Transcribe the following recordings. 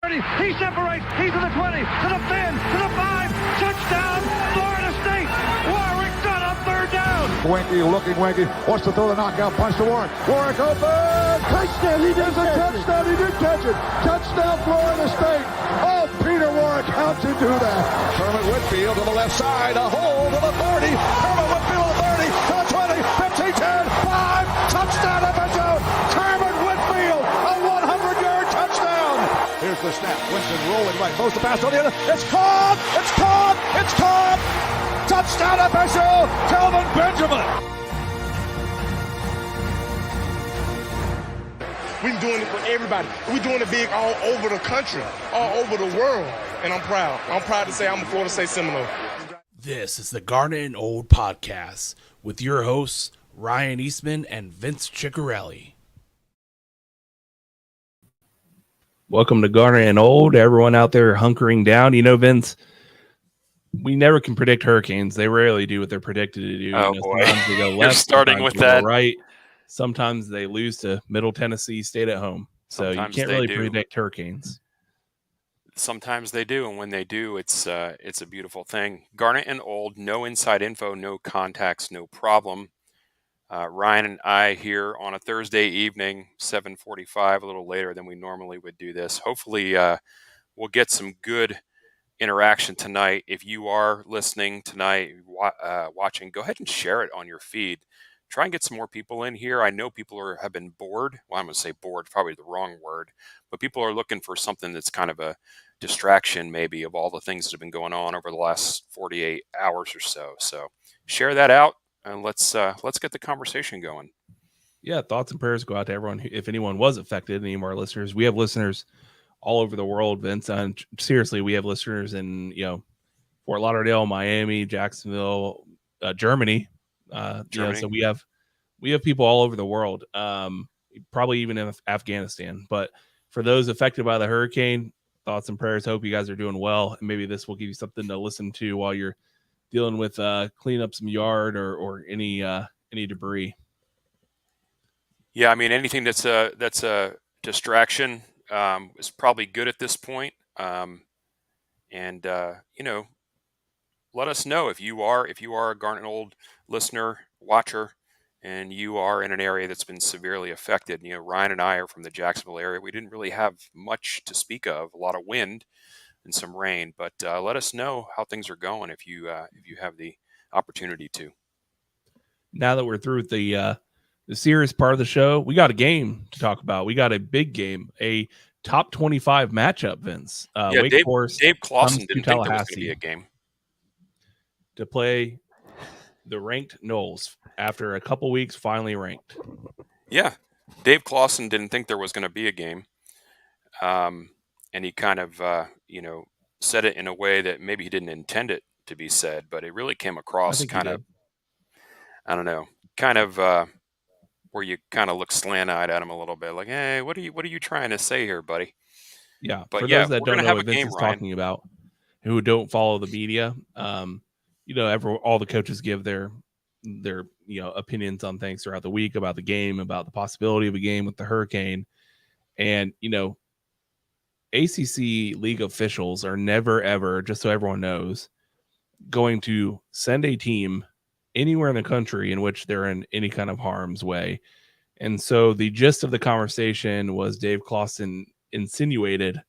He separates. He's to the 20, to the 10, to the 5. Touchdown, Florida State. Warwick got a third down. Winky looking Winky. Wants to throw the knockout punch to Warwick. Warwick open. Touchdown. He does a touchdown. He did catch it. Touchdown, Florida State. Oh, Peter Warwick, how'd you do that? Kermit Whitfield to the left side. A hole to the 30. Kermit Whitfield 30 to the 20. 15, 10, 5. Touchdown, FSU. Kermit Whitfield. A 100-yard touchdown. Here's the snap. Winston rolling right. Throws the pass on the other. It's caught. It's caught. It's caught. Touchdown, FSU. Kelvin Benjamin. We're doing it for everybody. We're doing it big all over the country, all over the world. And I'm proud. I'm proud to say I'm a Florida State Seminole. This is the Garnet Old podcast with your hosts, Ryan Eastman and Vince Ciccarelli. Welcome to Garnet Old. Everyone out there hunkering down. You know, Vince, we never can predict hurricanes. They rarely do what they're predicted to do. Oh, boy. Sometimes they go left, you're starting with that. Right. Sometimes they lose to Middle Tennessee State at home. So sometimes you can't really predict hurricanes. Sometimes they do, and when they do, it's a beautiful thing. Garnet and Old, no inside info, no contacts, no problem. Ryan and I here on a Thursday evening, 7:45, a little later than we normally would do this. Hopefully we'll get some good interaction tonight. If you are listening tonight, watching, go ahead and share it on your feed. Try and get some more people in here. I know people have been bored. Well, I'm going to say bored, probably the wrong word, but people are looking for something that's kind of a distraction maybe of all the things that have been going on over the last 48 hours or so. So share that out and let's get the conversation going. Yeah, thoughts and prayers go out to everyone. If anyone was affected, any of our listeners, we have listeners all over the world, Vince. And seriously, we have listeners in Fort Lauderdale, Miami, Jacksonville, Germany. So we have people all over the world, probably even in Afghanistan. But for those affected by the hurricane, thoughts and prayers. Hope you guys are doing well, and maybe this will give you something to listen to while you're dealing with clean up some yard or any debris. Yeah, I mean anything that's a distraction is probably good at this point. Let us know if you are a Garnet Old listener, watcher, and you are in an area that's been severely affected. Ryan and I are from the Jacksonville area. We didn't really have much to speak of, a lot of wind and some rain, but let us know how things are going if you have the opportunity to. Now that we're through with the serious part of the show, we got a game to talk about. We got a big game, a top 25 matchup, Vince. Wake Forest. Dave Clawson didn't think there was going to be a game. To play the ranked Noles after a couple weeks, finally ranked. Yeah, Dave Clawson didn't think there was going to be a game, and he kind of said it in a way that maybe he didn't intend it to be said, but it really came across kind of where you kind of look slant-eyed at him a little bit, like, hey, what are you trying to say here, buddy? Yeah, but for those that don't know what Vince is talking about, who don't follow the media, all the coaches give their opinions on things throughout the week about the game, about the possibility of a game with the hurricane. And, ACC league officials are never, ever, just so everyone knows, going to send a team anywhere in the country in which they're in any kind of harm's way. And so the gist of the conversation was Dave Clawson insinuated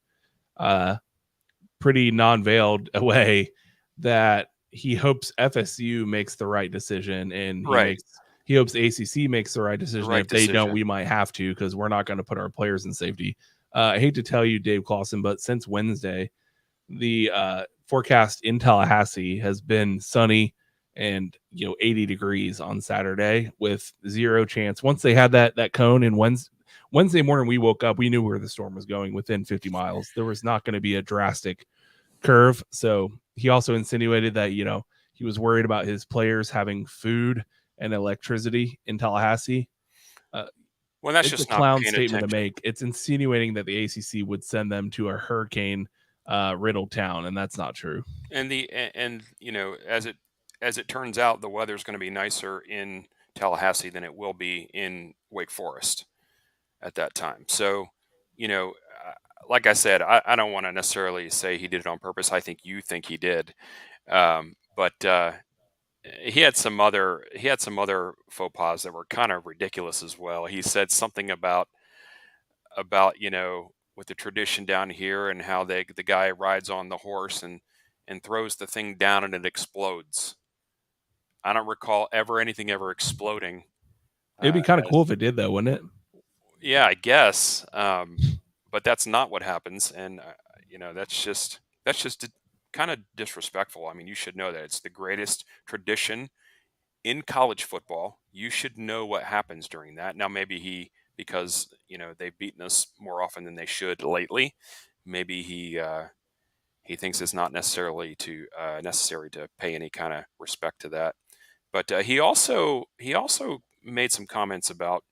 pretty non-veiled way that he hopes FSU makes the right decision, and he hopes ACC makes the right decision. If they don't, we might have to, because we're not going to put our players in safety. I hate to tell you, Dave Clawson, but since Wednesday, the forecast in Tallahassee has been sunny and 80 degrees on Saturday with zero chance. Once they had that cone in Wednesday morning, we woke up, we knew where the storm was going within 50 miles. There was not going to be a drastic curve. So he also insinuated that, he was worried about his players having food and electricity in Tallahassee. Well, that's just a clown statement to make. It's insinuating that the ACC would send them to a hurricane riddled town, and that's not true. And as it turns out, the weather's going to be nicer in Tallahassee than it will be in Wake Forest at that time. So, like I said, I don't want to necessarily say he did it on purpose. I think you think he did, but he had some other faux pas that were kind of ridiculous as well. He said something about with the tradition down here and how the guy rides on the horse and throws the thing down and it explodes. I don't recall anything ever exploding. It'd be kind of cool if it did, though, wouldn't it? Yeah, I guess. But that's not what happens, and that's just kind of disrespectful. I mean, you should know that it's the greatest tradition in college football. You should know what happens during that. Now, maybe because they've beaten us more often than they should lately, maybe he thinks it's not necessarily necessary to pay any kind of respect to that. But he also made some comments about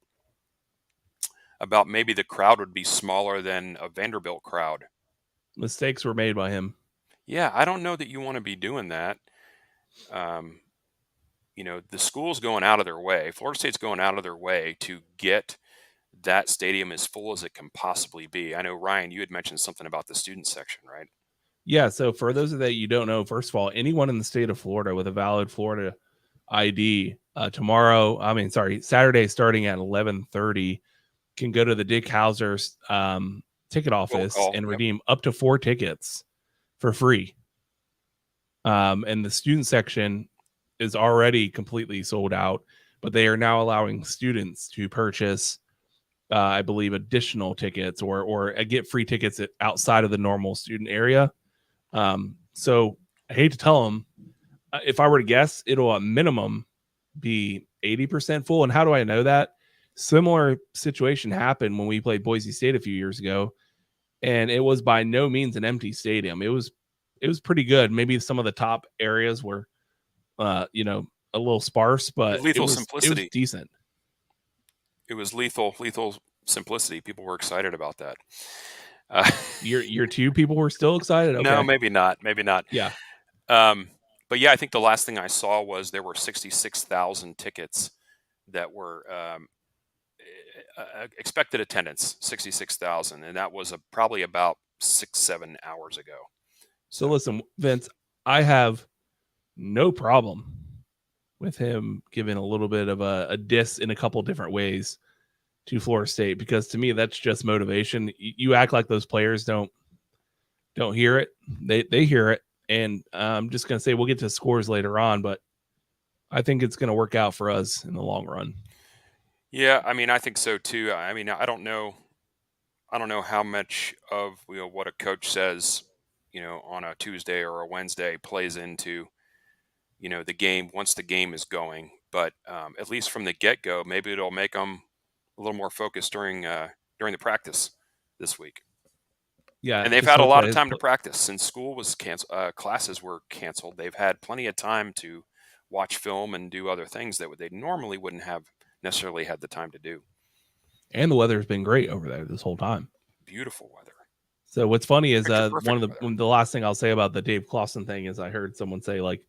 maybe the crowd would be smaller than a Vanderbilt crowd. Mistakes were made by him. Yeah, I don't know that you want to be doing that. The school's going out of their way. Florida State's going out of their way to get that stadium as full as it can possibly be. I know, Ryan, you had mentioned something about the student section, right? Yeah, so for those of that you don't know, first of all, anyone in the state of Florida with a valid Florida ID Saturday starting at 11:30 can go to the Dick Hauser's ticket office and redeem up to 4 tickets for free. And the student section is already completely sold out, but they are now allowing students to purchase, I believe, additional tickets or get free tickets outside of the normal student area. So I hate to tell them, if I were to guess, it'll at minimum be 80% full. And how do I know that? Similar situation happened when we played Boise State a few years ago, and it was by no means an empty stadium. It was pretty good. Maybe some of the top areas were, a little sparse, but simplicity. It was decent. It was lethal simplicity. People were excited about that. Year 2 people were still excited. Okay. No, maybe not. Yeah. But yeah, I think the last thing I saw was there were 66,000 tickets that were expected attendance, 66,000, and that was probably about 6-7 hours ago. So listen, Vince, I have no problem with him giving a little bit of a diss in a couple different ways to Florida State, because to me that's just motivation. You act like those players don't hear it. They hear it, and I'm just going to say we'll get to scores later on, but I think it's going to work out for us in the long run. Yeah, I mean, I think so too. I mean, I don't know how much of what a coach says, on a Tuesday or a Wednesday plays into, the game once the game is going. But at least from the get-go, maybe it'll make them a little more focused during the practice this week. Yeah, and they've had a lot of time to practice since school was canceled. Classes were canceled. They've had plenty of time to watch film and do other things that they normally wouldn't have necessarily had the time to do. And the weather's been great over there this whole time. Beautiful weather. So what's funny is the last thing I'll say about the Dave Clawson thing is I heard someone say, like,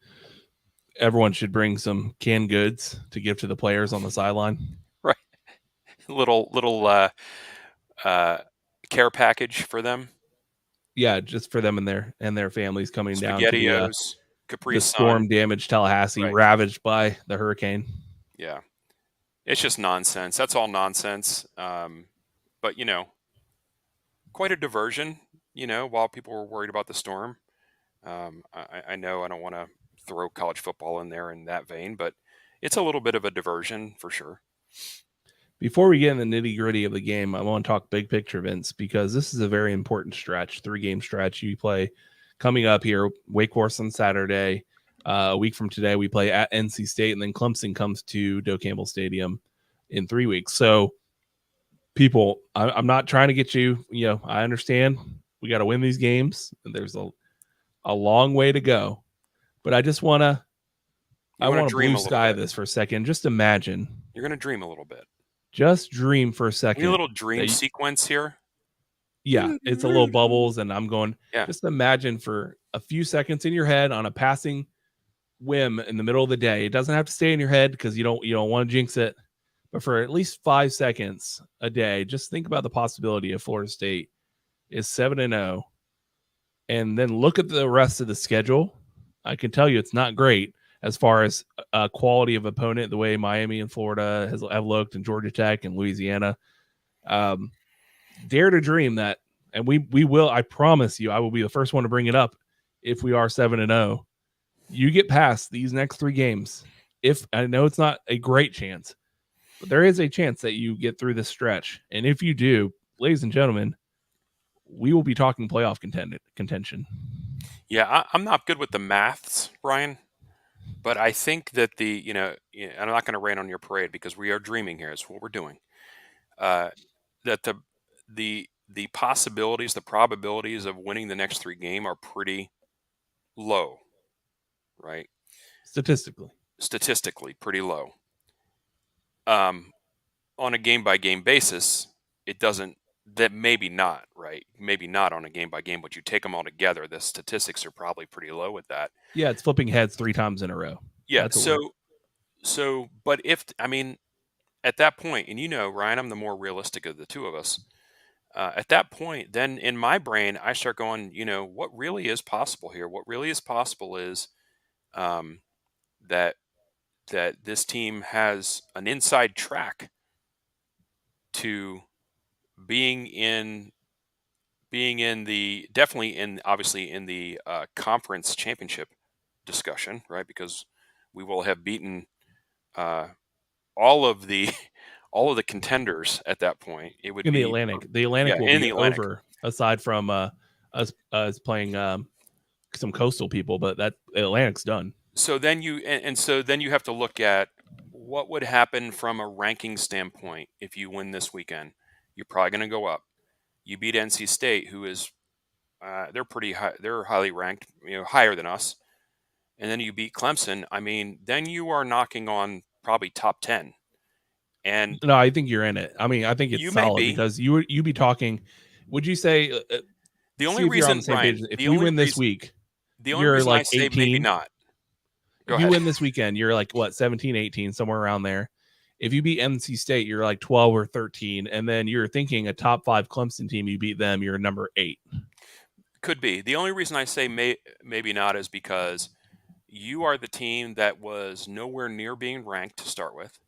everyone should bring some canned goods to give to the players on the sideline. Right. Little care package for them. Yeah, just for them and their families coming down to the storm-damaged Tallahassee, right, ravaged by the hurricane. Yeah. It's just nonsense. That's all nonsense. But, quite a diversion, while people were worried about the storm. I know I don't want to throw college football in there in that vein, but it's a little bit of a diversion for sure. Before we get in the nitty-gritty of the game, I want to talk big picture, Vince, because this is a very important stretch, 3-game stretch you play coming up here. Wake Forest on Saturday. A week from today, we play at NC State, and then Clemson comes to Doak Campbell Stadium in 3 weeks. So, people, I'm not trying to get you, I understand we got to win these games, and there's a long way to go. But I just want to blue sky this for a second. Just imagine. You're going to dream a little bit. Just dream for a second. A little dream sequence here. Yeah, it's a little bubbles, and I'm going, just imagine for a few seconds in your head on a passing whim in the middle of the day. It doesn't have to stay in your head because you don't want to jinx it. But for at least 5 seconds a day, just think about the possibility of Florida State is 7-0, and then look at the rest of the schedule, I can tell you it's not great as far as quality of opponent, the way Miami and Florida have looked, and Georgia Tech and Louisiana. Dare to dream that, and we will, I promise you, I will be the first one to bring it up if we are 7-0. You get past these next 3 games. If I know it's not a great chance, but there is a chance that you get through this stretch. And if you do, ladies and gentlemen, we will be talking playoff contention. Yeah, I'm not good with the maths, Brian, but I think that I'm not going to rain on your parade because we are dreaming here. It's what we're doing. That the possibilities, the probabilities of winning the next 3 games are pretty low, right? Statistically, pretty low. On a game-by-game basis, it doesn't. That maybe not, right? Maybe not on a game-by-game, but you take them all together, the statistics are probably pretty low with that. Yeah, it's flipping heads 3 times in a row. Yeah. But at that point, and Ryan, I'm the more realistic of the two of us. At that point, then in my brain, I start going, what really is possible here? What really is possible is that this team has an inside track to being in obviously in the conference championship discussion, right? Because we will have beaten all of the contenders at that point. It would in be the Atlantic. The Atlantic will be over, aside from us playing some coastal people, but that Atlantic's done. So then you have to look at what would happen from a ranking standpoint if you win this weekend. You're probably going to go up. You beat NC State, who is they're pretty high. They're highly ranked, higher than us. And then you beat Clemson. I mean, then you are knocking on probably top 10. And no, I think you're in it. I mean, I think it's solid because you be talking. Would you say the only reason, Brian, if we win this week, the only reason I say 18, maybe not. If you win this weekend, you're like 17, 18, somewhere around there. If you beat NC State, you're like 12 or 13, and then you're thinking a top 5 Clemson team, you beat them, you're number 8. Could be. The only reason I say maybe not is because you are the team that was nowhere near being ranked to start with.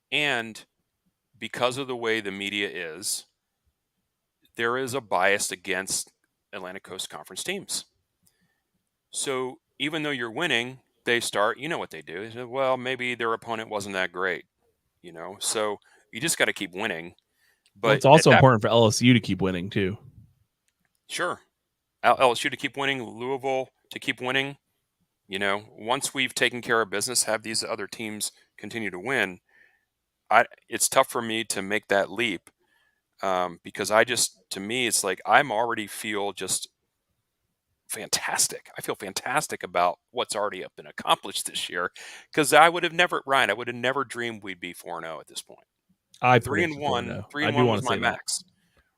And because of the way the media is, there is a bias against Atlantic Coast Conference teams. So even though you're winning, they start, what they do. They say, well, maybe their opponent wasn't that great, So you just got to keep winning. But it's also important for LSU to keep winning too. Sure. LSU to keep winning, Louisville to keep winning. Once we've taken care of business, have these other teams continue to win, it's tough for me to make that leap because to me, it's like I'm already feel just fantastic. I feel fantastic about what's already been accomplished this year because I would have never dreamed we'd be 4-0 at this point. 3-1. 3-1 was my max.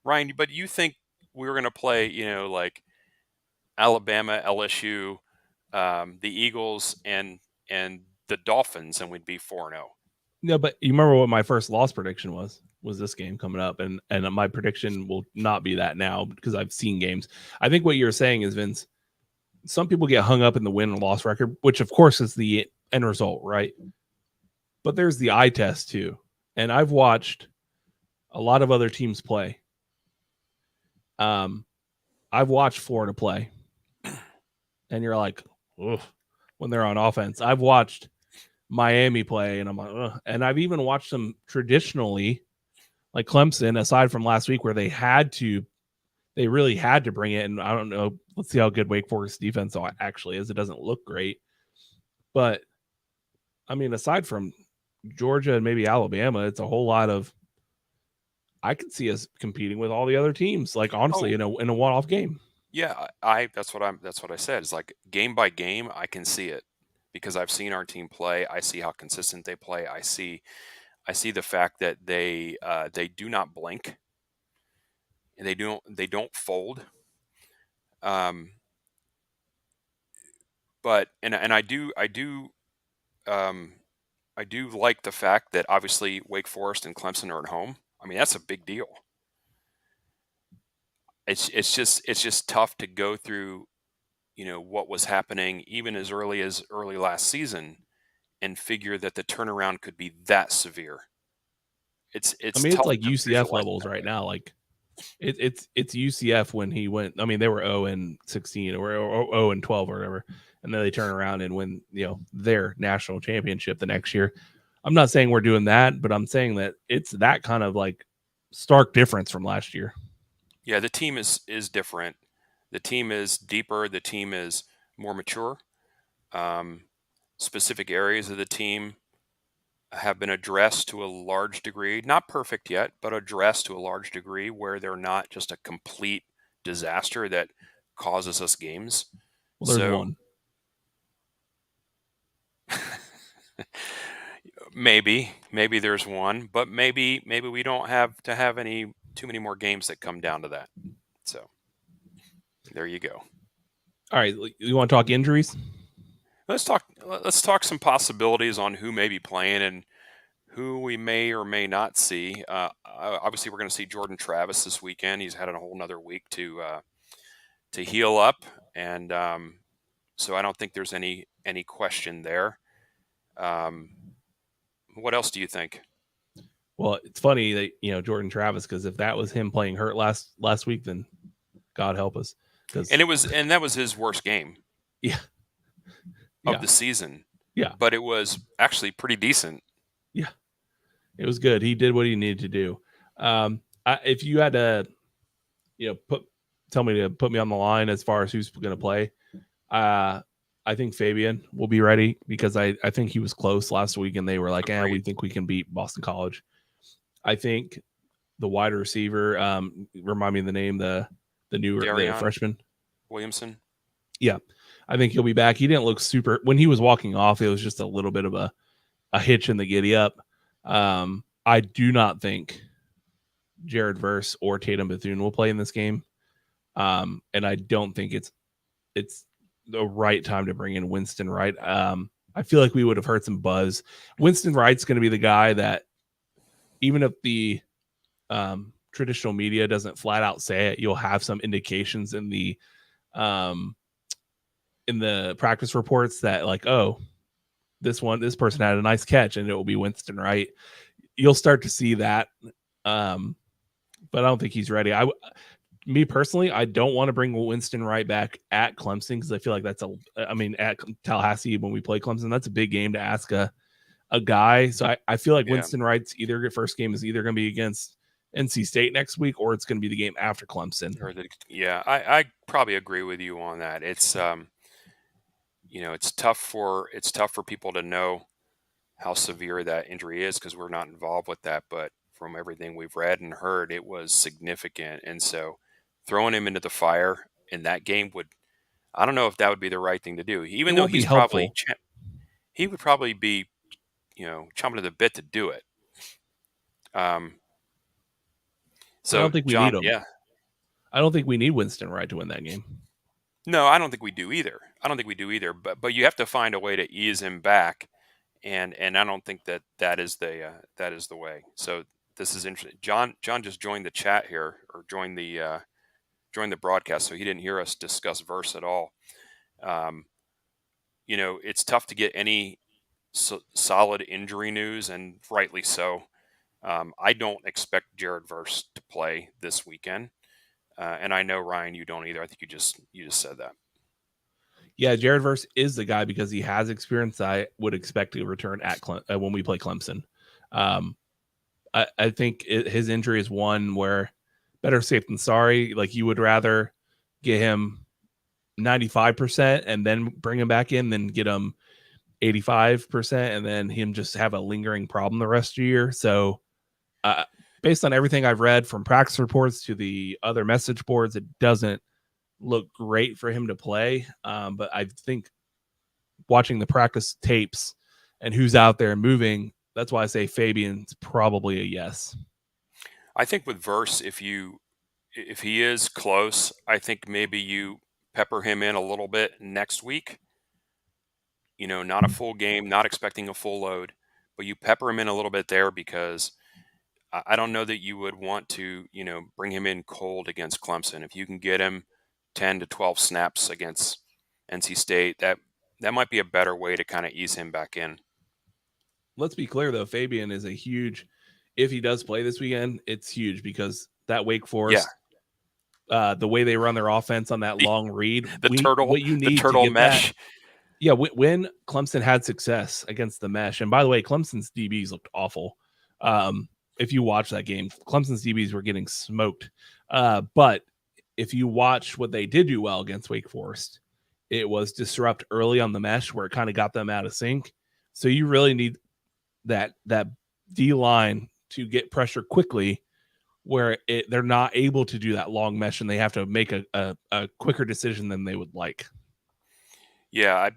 Ryan, but you think we were going to play, like Alabama, LSU, the Eagles, and the Dolphins, and we'd be 4-0. No, but you remember what my first loss prediction was this game coming up, and my prediction will not be that now because I've seen games. I think what you're saying is, Vince, some people get hung up in the win and loss record, which of course is the end result, right? But there's the eye test too. And I've watched a lot of other teams play. I've watched Florida play, and you're like, ugh, when they're on offense. I've watched Miami play, and I'm like, ugh. And I've even watched them traditionally, like Clemson, aside from last week where they really had to bring it. And I don't know. Let's see how good Wake Forest defense actually is. It doesn't look great, but I mean, aside from Georgia and maybe Alabama, it's a whole lot of. I could see us competing with all the other teams, like honestly, in a one-off game. Yeah, that's what I said. It's like game by game, I can see it because I've seen our team play. I see how consistent they play. I see the fact that they do not blink and they don't fold. But I do like the fact that obviously Wake Forest and Clemson are at home. I mean, that's a big deal. it's just tough to go through, what was happening even as early last season and figure that the turnaround could be that severe. It's it's tough like to UCF visualize levels that right way. now. Like it's UCF when he went. I mean, they were 0-16 or 0-12 or whatever, and then they turn around and win, their national championship the next year. I'm not saying we're doing that, but I'm saying that it's that kind of like stark difference from last year. Yeah, the team is different. The team is deeper. The team is more mature. Specific areas of the team have been addressed to a large degree, not perfect yet, but addressed to a large degree where they're not just a complete disaster that causes us games. Well, there's So one. maybe there's one, but maybe we don't have to have too many more games that come down to that. So there you go. All right, you want to talk injuries? Let's talk some possibilities on who may be playing and who we may or may not see. Obviously, we're going to see Jordan Travis this weekend. He's had a whole nother week to heal up, and so I don't think there's any question there. What else do you think? Well, it's funny that Jordan Travis, because if that was him playing hurt last week, then God help us. And that was his worst game. Yeah. Of the season. Yeah. But it was actually pretty decent. Yeah. It was good. He did what he needed to do. If you had to, tell me to put me on the line as far as who's going to play, I think Fabian will be ready because I think he was close last week and they were like, we think we can beat Boston College. I think the wide receiver, remind me of the name, the freshman. Williamson. Yeah. I think he'll be back. He didn't look super when he was walking off. It was just a little bit of a hitch in the giddy up. I do not think Jared Verse or Tatum Bethune will play in this game. And I don't think it's the right time to bring in Winston Wright. I feel like we would have heard some buzz. Winston Wright's going to be the guy that even if the traditional media doesn't flat out say it, you'll have some indications in the practice reports that like, oh, this person had a nice catch and it will be Winston Wright. You'll start to see that. But I don't think he's ready. Me personally, I don't want to bring Winston Wright back at Clemson because I feel like that's at Tallahassee when we play Clemson, that's a big game to ask a guy. So I feel like Winston Wright's first game is either going to be against NC State next week or it's going to be the game after Clemson. I probably agree with you on that. It's it's tough for people to know how severe that injury is because we're not involved with that. But from everything we've read and heard, it was significant. And so throwing him into the fire in that game I don't know if that would be the right thing to do. Even though he would probably be, chomping at the bit to do it. So I don't think we need him. Yeah. I don't think we need Winston Wright to win that game. No, I don't think we do either. But you have to find a way to ease him back, and I don't think that is the way. So this is interesting. John just joined the chat here, or joined the broadcast, so he didn't hear us discuss Verse at all. It's tough to get any solid injury news, and rightly so. I don't expect Jared Verse to play this weekend. And I know, Ryan, you don't either. I think you just said that. Yeah, Jared Verse is the guy because he has experience. I would expect to return at when we play Clemson. I think his injury is one where better safe than sorry. Like you would rather get him 95% and then bring him back in than get him 85% and then him just have a lingering problem the rest of the year. So based on everything I've read from practice reports to the other message boards, it doesn't look great for him to play. But I think watching the practice tapes and who's out there moving, that's why I say Fabian's probably a yes. I think with Verse, if he is close, I think maybe you pepper him in a little bit next week. Not a full game, not expecting a full load, but you pepper him in a little bit there because I don't know that you would want to, bring him in cold against Clemson. If you can get him 10 to 12 snaps against NC State, that might be a better way to kind of ease him back in. Let's be clear, though. Fabian is a huge, if he does play this weekend, it's huge because that Wake Forest, the way they run their offense on that long read, what you need the turtle to get mesh. That, yeah, when Clemson had success against the mesh, and by the way, Clemson's DBs looked awful. If you watch that game, Clemson's DBs were getting smoked. But if you watch what they did do well against Wake Forest, it was disrupt early on the mesh where it kind of got them out of sync. So you really need that D line to get pressure quickly where they're not able to do that long mesh and they have to make a quicker decision than they would like. Yeah,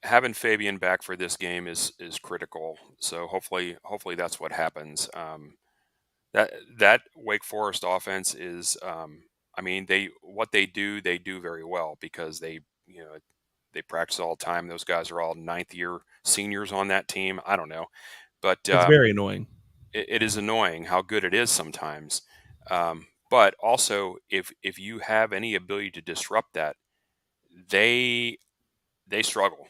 having Fabian back for this game is critical. So hopefully that's what happens. That Wake Forest offense is, what they do very well because they practice all the time. Those guys are all 9th year seniors on that team. I don't know, but it's very annoying. It is annoying how good it is sometimes. But also if you have any ability to disrupt that, they struggle.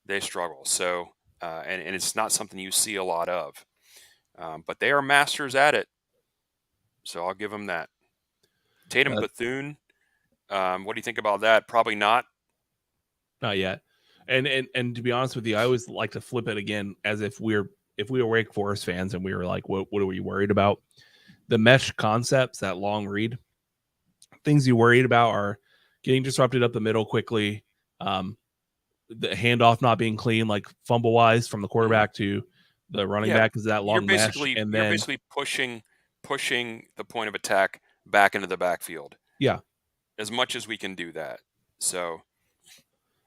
They struggle. So, and it's not something you see a lot of, but they are masters at it. So I'll give them that. Tatum Bethune. What do you think about that? Probably not. Not yet. And to be honest with you, I always like to flip it again as if we were Wake Forest fans and we were like, what are we worried about? The mesh concepts, that long read, things you worried about are getting disrupted up the middle quickly. The handoff not being clean, like fumble wise from the quarterback to the running back is that long mesh. And then you're basically pushing the point of attack back into the backfield. Yeah. As much as we can do that. So,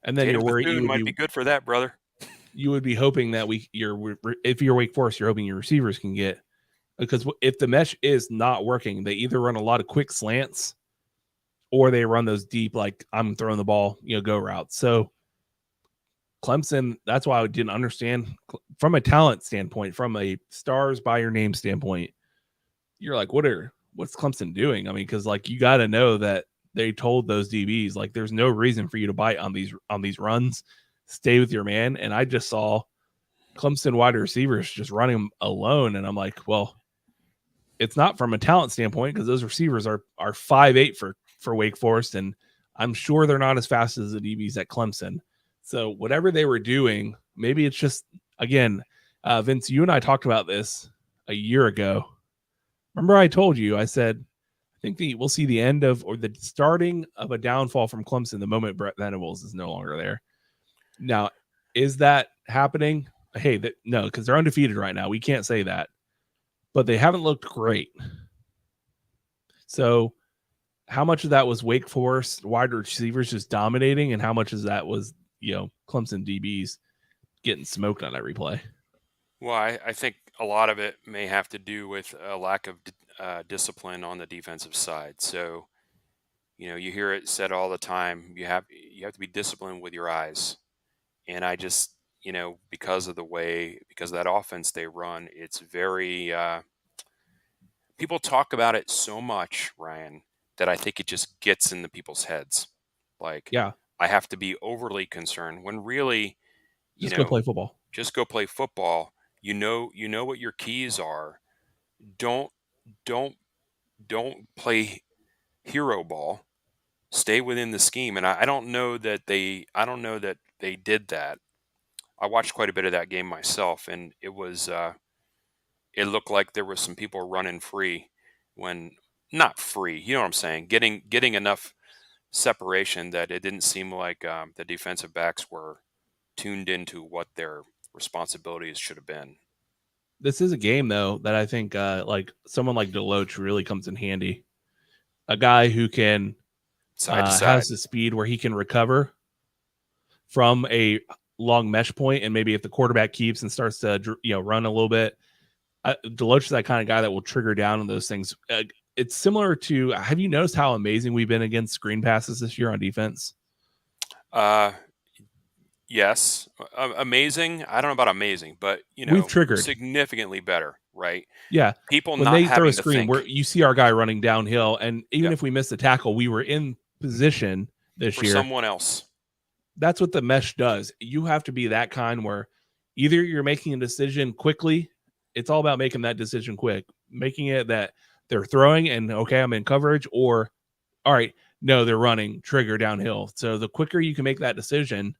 and then you're worried you might be good for that, brother. You would be hoping that if you're Wake Forest, you're hoping your receivers can get, because if the mesh is not working, they either run a lot of quick slants or they run those deep, like I'm throwing the ball, go routes. So Clemson, that's why I didn't understand from a talent standpoint, from a stars by your name standpoint. You're like, what's Clemson doing? I mean, because like you got to know that they told those DBs like there's no reason for you to bite on these runs. Stay with your man. And I just saw Clemson wide receivers just running them alone, and I'm like, well, it's not from a talent standpoint because those receivers are 5'8" for Wake Forest, and I'm sure they're not as fast as the DBs at Clemson. So whatever they were doing, maybe it's just, again, Vince, you and I talked about this a year ago. Remember I told you, I said, I think we'll see the end of, or the starting of a downfall from Clemson the moment Brett Venables is no longer there. Now, is that happening? Hey, no, because they're undefeated right now. We can't say that. But they haven't looked great. So how much of that was Wake Forest wide receivers just dominating, and how much of that was, Clemson DBs getting smoked on every play? Well, I think a lot of it may have to do with a lack of discipline on the defensive side. So, you hear it said all the time, you have to be disciplined with your eyes. And I just, because of that offense they run, it's very, people talk about it so much, Ryan, that I think it just gets into people's heads. Like, yeah, I have to be overly concerned when really, go play football. Just go play football. You know what your keys are. Don't play hero ball. Stay within the scheme. And I don't know that they did that. I watched quite a bit of that game myself, and it was it looked like there was some people running free when not free. You know what I'm saying? Getting enough separation that it didn't seem like the defensive backs were tuned into what their responsibilities should have been. This is a game, though, that I think like someone like Deloach really comes in handy. A guy who can has the speed where he can recover from a long mesh point, and maybe if the quarterback keeps and starts to run a little bit, Deloach is that kind of guy that will trigger down on those things. It's similar to, have you noticed how amazing we've been against screen passes this year on defense? Yes. Amazing. I don't know about amazing, but we've triggered significantly better. right? Yeah. People When not they throw a having to screen, think. you see our guy running downhill, and even Yep. if we miss the tackle, we were in position this For year. someone else. That's what the mesh does. You have to be that kind where either you're making a decision quickly. It's all about making that decision quick, making it that they're throwing and okay, I'm in coverage, or all right, no, they're running, trigger downhill. So the quicker you can make that decision,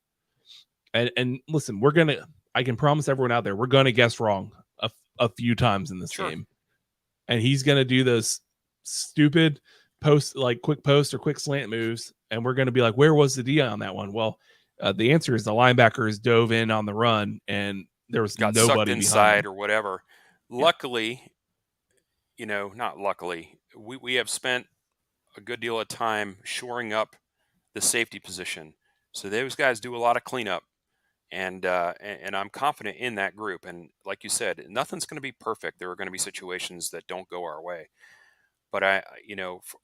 and listen, I can promise everyone out there, we're gonna guess wrong a few times in this game. And he's gonna do those stupid quick post or quick slant moves, and we're gonna be like, where was the D on that one? Well, the answer is the linebackers dove in on the run, and there was Got nobody sucked inside behind or whatever. Luckily, not luckily, we have spent a good deal of time shoring up the safety position. So those guys do a lot of cleanup, and I'm confident in that group. And like you said, nothing's going to be perfect. There are going to be situations that don't go our way. But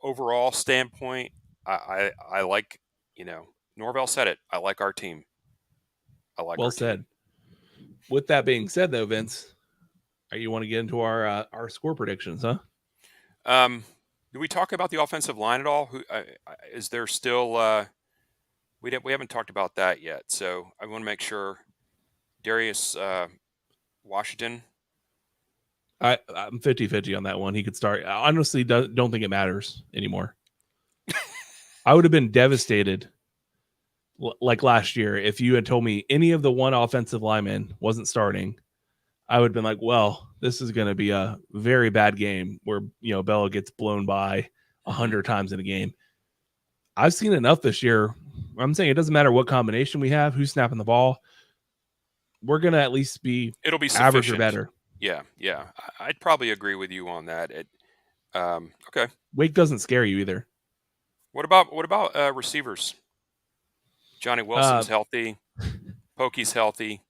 overall standpoint, I like, Norvell said it. I like our team. I like well our said. team. With that being said, though, Vince, you want to get into our score predictions, huh? Do we talk about the offensive line at all? Is there still? We haven't talked about that yet. So I want to make sure. Darius Washington. I'm 50-50 on that one. He could start. I honestly don't think it matters anymore. I would have been devastated like last year if you had told me any of the one offensive lineman wasn't starting. I would have been like, well, this is going to be a very bad game where, Bella gets blown by 100 times in a game. I've seen enough this year. I'm saying it doesn't matter what combination we have, who's snapping the ball. We're going to at least be It'll be average sufficient. or better. Yeah. I'd probably agree with you on that. Okay. Wake doesn't scare you either. What about receivers? Johnny Wilson's healthy. Pokey's healthy.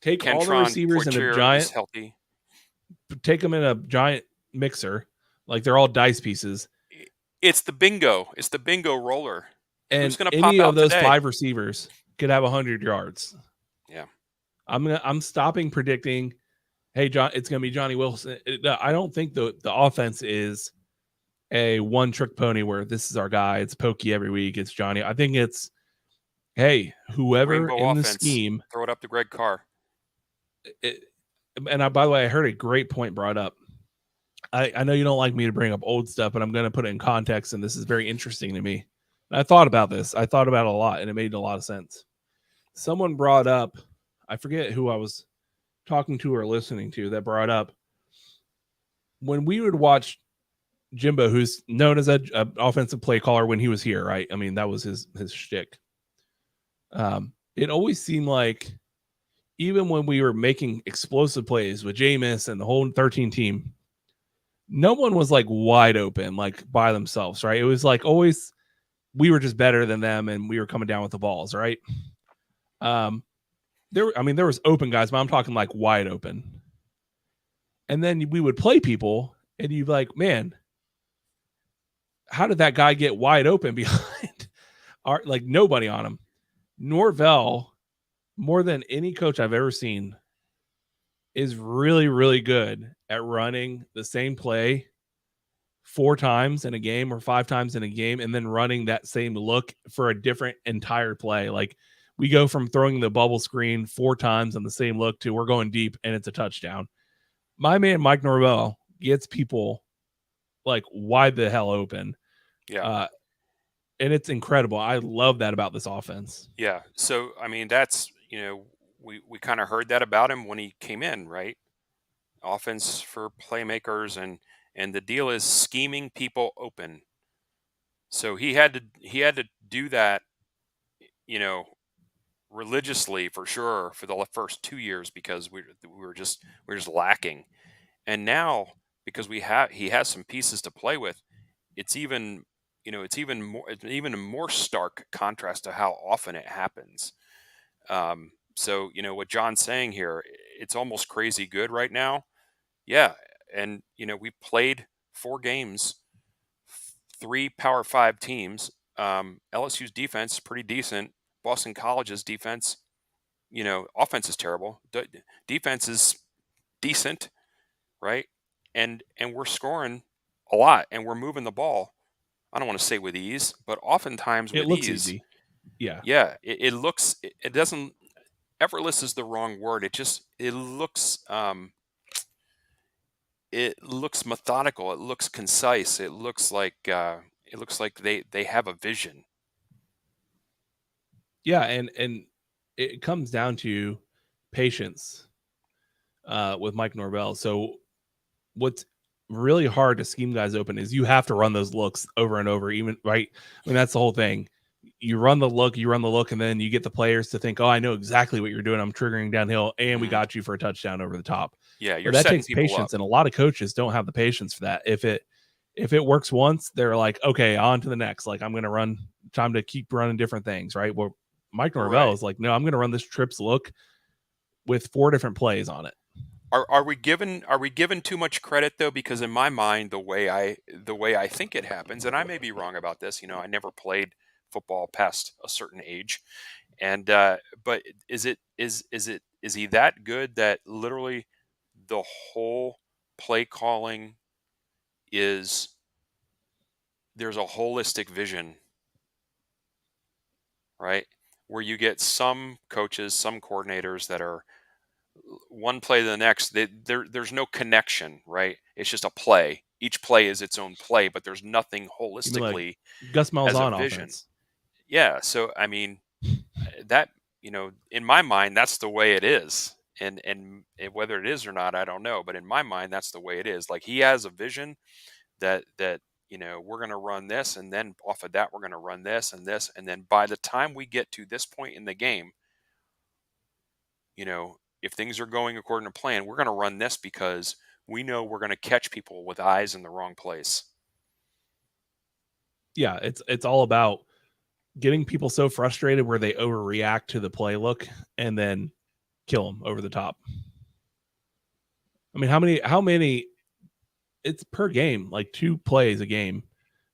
Take Kentron all the receivers in a giant. is healthy. Take them in a giant mixer, like they're all dice pieces. It's the bingo. It's the bingo roller. And who's going to any pop out of those today? 5 receivers could have 100 yards. Yeah. I'm stopping predicting, hey, John, it's going to be Johnny Wilson. I don't think the offense is a one-trick pony where this is our guy. It's Pokey every week. It's Johnny. I think it's, hey, whoever Rainbow in offense. the scheme. Throw it up to Greg Carr. By the way, I heard a great point brought up. I know you don't like me to bring up old stuff, but I'm going to put it in context, and this is very interesting to me. I thought about this. I thought about it a lot, and it made a lot of sense. Someone brought up, I forget who I was talking to or listening to, that brought up when we would watch Jimbo, who's known as an offensive play caller when he was here, right? I mean, that was his shtick. It always seemed like even when we were making explosive plays with Jameis and the whole 13 team, no one was like wide open, like by themselves, right? It was like always we were just better than them and we were coming down with the balls, right? There was open guys, but I'm talking like wide open. And then we would play people and you'd be like, man, how did that guy get wide open behind like nobody on him? Norvell, more than any coach I've ever seen, is really, really good at running the same play 4 times in a game or 5 times in a game and then running that same look for a different entire play. Like we go from throwing the bubble screen 4 times on the same look to we're going deep and it's a touchdown. My man, Mike Norvell, gets people like wide the hell open. Yeah. And it's incredible. I love that about this offense. Yeah. So, I mean, that's, we kind of heard that about him when he came in, right? Offense for playmakers, and the deal is scheming people open. So he had to do that, religiously for sure for the first 2 years because we're just lacking. And now because he has some pieces to play with, it's even a more stark contrast to how often it happens. So, what John's saying here, it's almost crazy good right now. Yeah. And, we played 4 games, 3 Power 5 teams. LSU's defense is pretty decent. Boston College's defense, offense is terrible. Defense is decent. right? And we're scoring a lot, and we're moving the ball. I don't want to say with ease, but oftentimes It with looks ease. easy. Yeah. Yeah, it looks. It doesn't. Effortless is the wrong word. It looks methodical. It looks concise. It looks like they have a vision. Yeah, and it comes down to patience with Mike Norvell. So what's really hard to scheme guys open is you have to run those looks over and over, even right. I mean, that's the whole thing. You run the look, and then you get the players to think, oh, I know exactly what you're doing. I'm triggering downhill, and we got you for a touchdown over the top. Yeah, But you're that setting takes people up. patience, and a lot of coaches don't have the patience for that. If it works once, they're like, okay, on to the next. Like, I'm going to run, time to keep running different things, right? Well, Mike Norvell is like, no, I'm going to run this trips look with 4 different plays on it. Are we given too much credit though? Because in my mind, the way I think it happens, and I may be wrong about this. I never played football past a certain age, and but is he that good that literally the whole play calling is there's a holistic vision, right? Where you get some coaches, some coordinators that are one play to the next, there's no connection, right? It's just a play. Each play is its own play, but there's nothing You mean like holistically Gus as a Malzahn vision. offense? Yeah. So I mean, that in my mind, that's the way it is, and whether it is or not, I don't know. But in my mind, that's the way it is. Like he has a vision that we're going to run this, and then off of that, we're going to run this, and then by the time we get to this point in the game, if things are going according to plan, we're going to run this because we know we're going to catch people with eyes in the wrong place. Yeah, it's all about getting people so frustrated where they overreact to the play look and then kill them over the top. I mean, how many it's per game, like 2 plays a game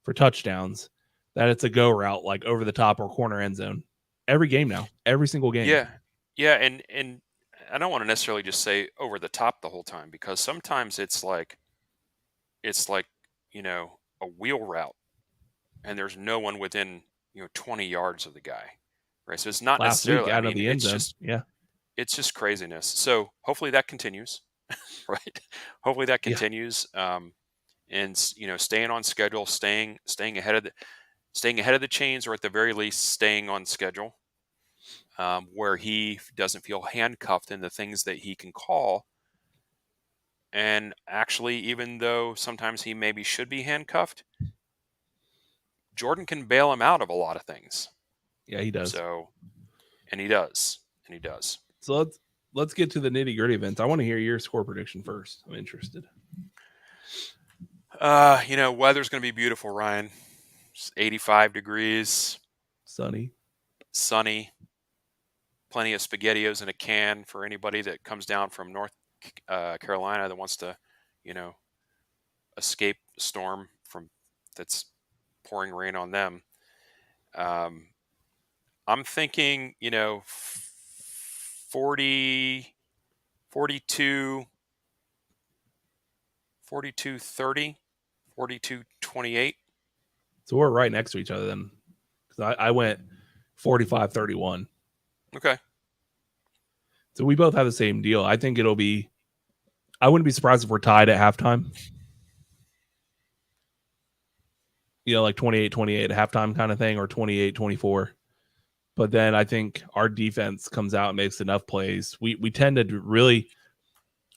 for touchdowns, that it's a go route, like over the top or corner end zone. Every game now, every single game. Yeah, and I don't want to necessarily just say over the top the whole time, because sometimes it's like a wheel route, and there's no one within 20 yards of the guy, right? So it's not Last week necessarily. I out of mean, the end it's zone. just Yeah. it's just craziness. So hopefully that continues, right? Hopefully that continues, and staying on schedule, staying ahead of the chains, or at the very least staying on schedule, where he doesn't feel handcuffed in the things that he can call. And actually, even though sometimes he maybe should be handcuffed, Jordan can bail him out of a lot of things. Yeah, he does. So, and he does. So let's get to the nitty-gritty events. I want to hear your score prediction first. I'm interested. Weather's going to be beautiful, Ryan. It's 85 degrees. Sunny. Plenty of SpaghettiOs in a can for anybody that comes down from North Carolina that wants to, escape the storm that's pouring rain on them. I'm thinking, 40, 42, 42, 30, 42, 28. So we're right next to each other then. Because I went 45, 31. Okay. So we both have the same deal. I think it'll be, I wouldn't be surprised if we're tied at halftime. Like 28-28 at halftime kind of thing, or 28-24. But then I think our defense comes out and makes enough plays. We tend to really,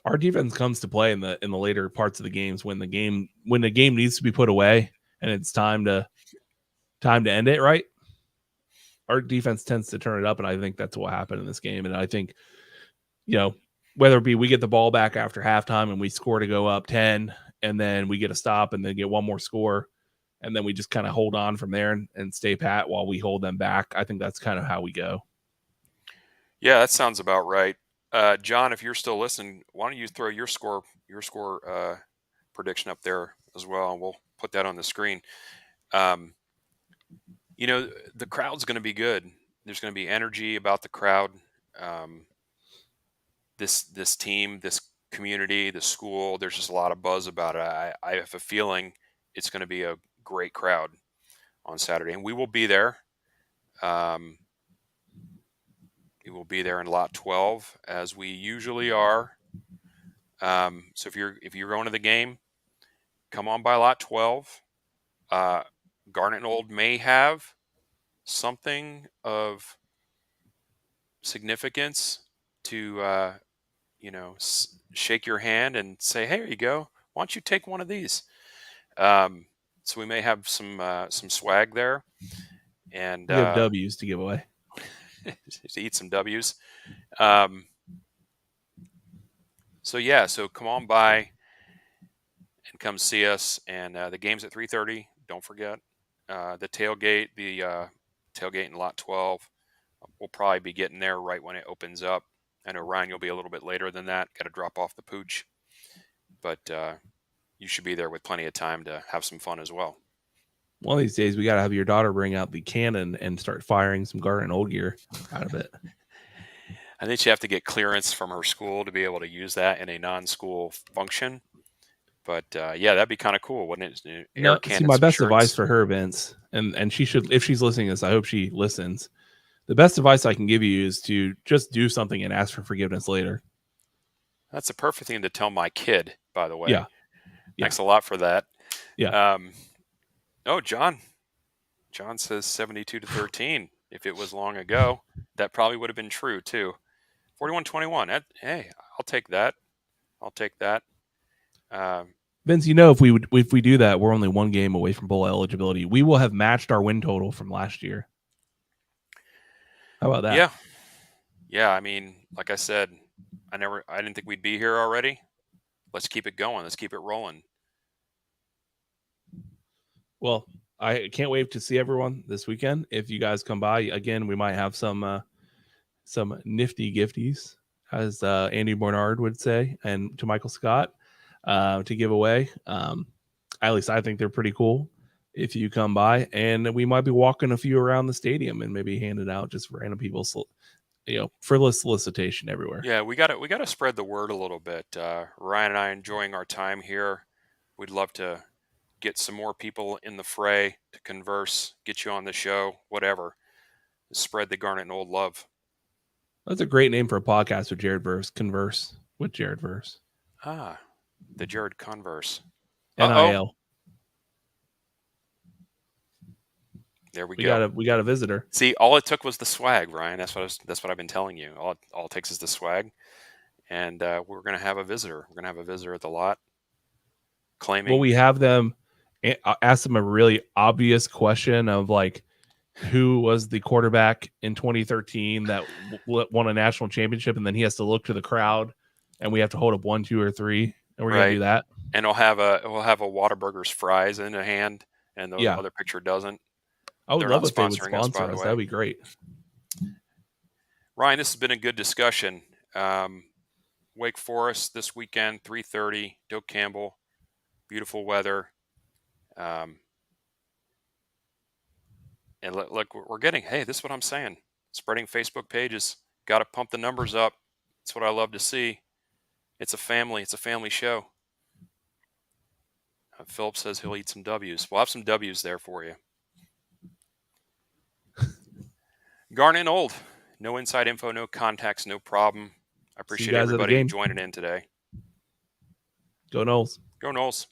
our defense comes to play in the later parts of the games when the game needs to be put away and it's time to end it, right? Our defense tends to turn it up, and I think that's what happened in this game. And I think, whether it be we get the ball back after halftime and we score to go up 10, and then we get a stop and then get one more score, and then we just kind of hold on from there and stay pat while we hold them back. I think that's kind of how we go. Yeah, that sounds about right. John, if you're still listening, why don't you throw your score prediction up there as well, and we'll put that on the screen. The crowd's going to be good. There's going to be energy about the crowd. This team, this community, the school. There's just a lot of buzz about it. I have a feeling it's going to be a great crowd on Saturday, and we will be there. We will be there in lot 12 as we usually are. So if you're going to the game, come on by lot 12. Garnet Old may have something of significance to shake your hand and say, "Hey, here you go. Why don't you take one of these?" So we may have some swag there, and we have W's to give away. to eat some W's. So come on by and come see us. And the game's at 3:30. Don't forget the tailgate. The tailgate in lot 12. We'll probably be getting there right when it opens up. I know, Ryan, you'll be a little bit later than that. Got to drop off the pooch. But you should be there with plenty of time to have some fun as well. One of these days, we got to have your daughter bring out the cannon and start firing some Garnet Old gear out of it. I think you have to get clearance from her school to be able to use that in a non-school function. But yeah, that'd be kind of cool, wouldn't it? My best advice for her, Vince, and she should, if she's listening to this, I hope she listens. The best advice I can give you is to just do something and ask for forgiveness later. That's a perfect thing to tell my kid, by the way. Yeah. Thanks a lot for that. Yeah. John says 72-13. If it was long ago, that probably would have been true too. 41-21. Hey, I'll take that. Vince, if we do that, we're only one game away from bowl eligibility. We will have matched our win total from last year. How about that? Yeah. I mean, like I said, I didn't think we'd be here already. Let's keep it going. Let's keep it rolling. Well, I can't wait to see everyone this weekend. If you guys come by again, we might have some nifty gifties, as Andy Bernard would say, and to Michael Scott to give away. At least I think they're pretty cool. If you come by, and we might be walking a few around the stadium and maybe hand it out just for random people, for solicitation everywhere. Yeah, we got to spread the word a little bit. Ryan and I enjoying our time here. We'd love to get some more people in the fray to converse, get you on the show, whatever. Spread the Garnet Old love. That's a great name for a podcast with Jared Verse. Converse with Jared Verse. The Jared Converse. NIL. There we go. We got a visitor. See, all it took was the swag, Ryan. That's what I've been telling you. All it takes is the swag, and we're gonna have a visitor. We're gonna have a visitor at the lot. Claiming. Well, we have them. Ask them a really obvious question of who was the quarterback in 2013 that won a national championship, and then he has to look to the crowd, and we have to hold up 1, 2, or 3, and we're gonna do that. And we'll have a Whataburger's fries in a hand, and the other picture doesn't. I would love if they would sponsor us. That'd be great. Ryan, this has been a good discussion. Wake Forest this weekend, 3:30. Doak Campbell, beautiful weather. And look, we're getting. Hey, this is what I'm saying. Spreading Facebook pages. Got to pump the numbers up. That's what I love to see. It's a family show. Philip says he'll eat some W's. We'll have some W's there for you. Garnet Old. No inside info, no contacts, no problem. I appreciate everybody joining in today. Go Noles. Go Noles.